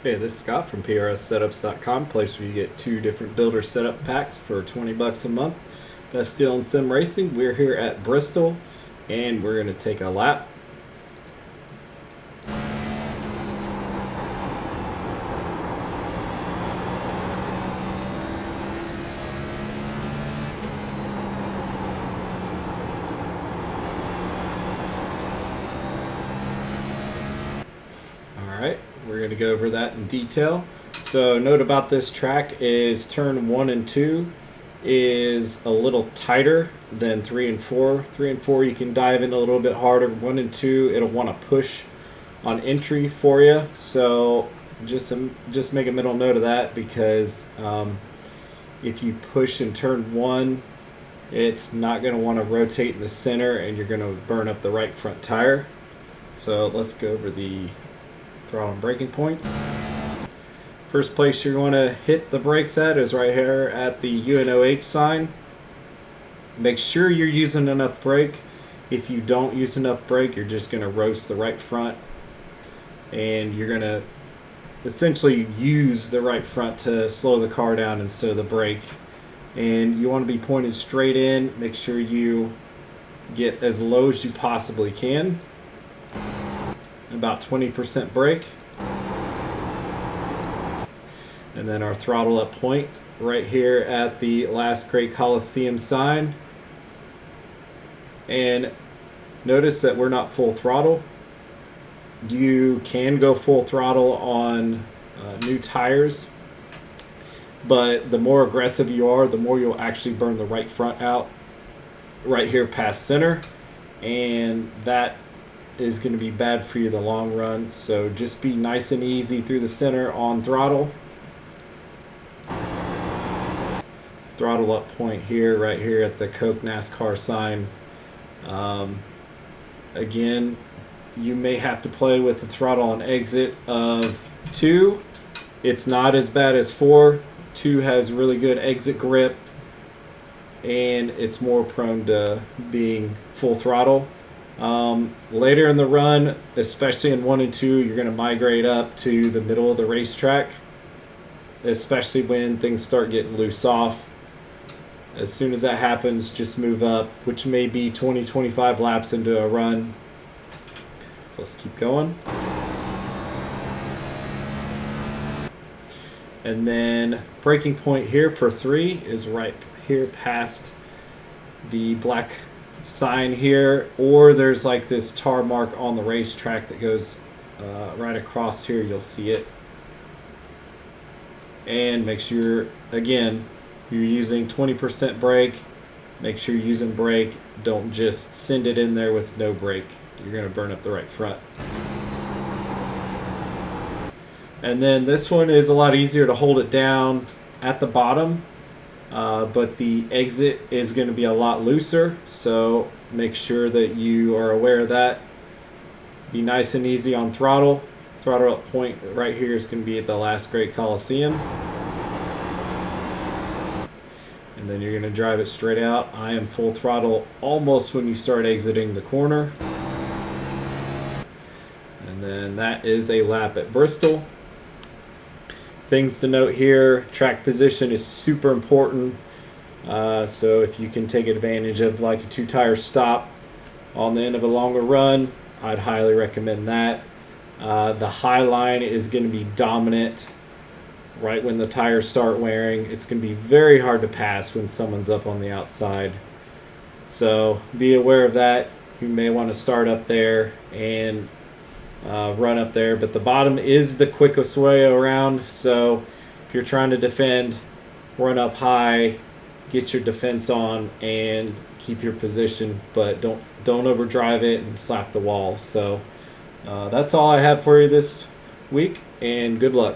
Hey, this is Scott from PRSSetups.com, place where you get 2 different builder setup packs for 20 bucks a month. Best deal in sim racing. We're here at Bristol, and we're going to take a lap. Alright, we're going to go over that in detail. So note about this track is turn 1 and 2 is a little tighter than 3 and 4. 3 and 4 you can dive in a little bit harder. 1 and 2 it'll want to push on entry for you. So just make a mental note of that, because if you push in turn 1, it's not going to want to rotate in the center and you're going to burn up the right front tire. So let's go over the throttle and braking points. First place you're going to hit the brakes at is right here at the UNOH sign. Make sure you're using enough brake. If you don't use enough brake, you're just going to roast the right front, and you're going to essentially use the right front to slow the car down instead of the brake. And you want to be pointed straight in. Make sure you get as low as you possibly can. About 20% brake. And then our throttle up point right here at the Last Great Coliseum sign. And notice that we're not full throttle. You can go full throttle on new tires, but the more aggressive you are, the more you'll actually burn the right front out right here past center, and that is going to be bad for you in the long run. So just be nice and easy through the center on throttle. Throttle up point here, right here at the Coke NASCAR sign. Again, you may have to play with the throttle on exit of 2. It's not as bad as 4. 2 has really good exit grip, and it's more prone to being full throttle. Later in the run, especially in 1 and 2, you're going to migrate up to the middle of the racetrack, especially when things start getting loose off. As soon as that happens, just move up, which may be 20-25 laps into a run. So let's keep going. And then braking point here for 3 is right here past the black sign here, or there's like this tar mark on the racetrack that goes right across here. You'll see it. And make sure, again, you're using 20% brake. Make sure you're using brake. Don't just send it in there with no brake. You're going to burn up the right front. And then this one is a lot easier to hold it down at the bottom, but the exit is going to be a lot looser. So make sure that you are aware of that. Be nice and easy on throttle. Throttle up point right here is going to be at the Last Great Coliseum. And then you're going to drive it straight out. I am full throttle almost when you start exiting the corner. And then that is a lap at Bristol. Things to note here: track position is super important. So if you can take advantage of like a 2-tire stop on the end of a longer run, I'd highly recommend that. The high line is going to be dominant right when the tires start wearing. It's going to be very hard to pass when someone's up on the outside. So be aware of that. You may want to start up there and run up there, but the bottom is the quickest way around. So if you're trying to defend, run up high, get your defense on, and keep your position, but don't overdrive it and slap the wall. So that's all I have for you this week, and good luck.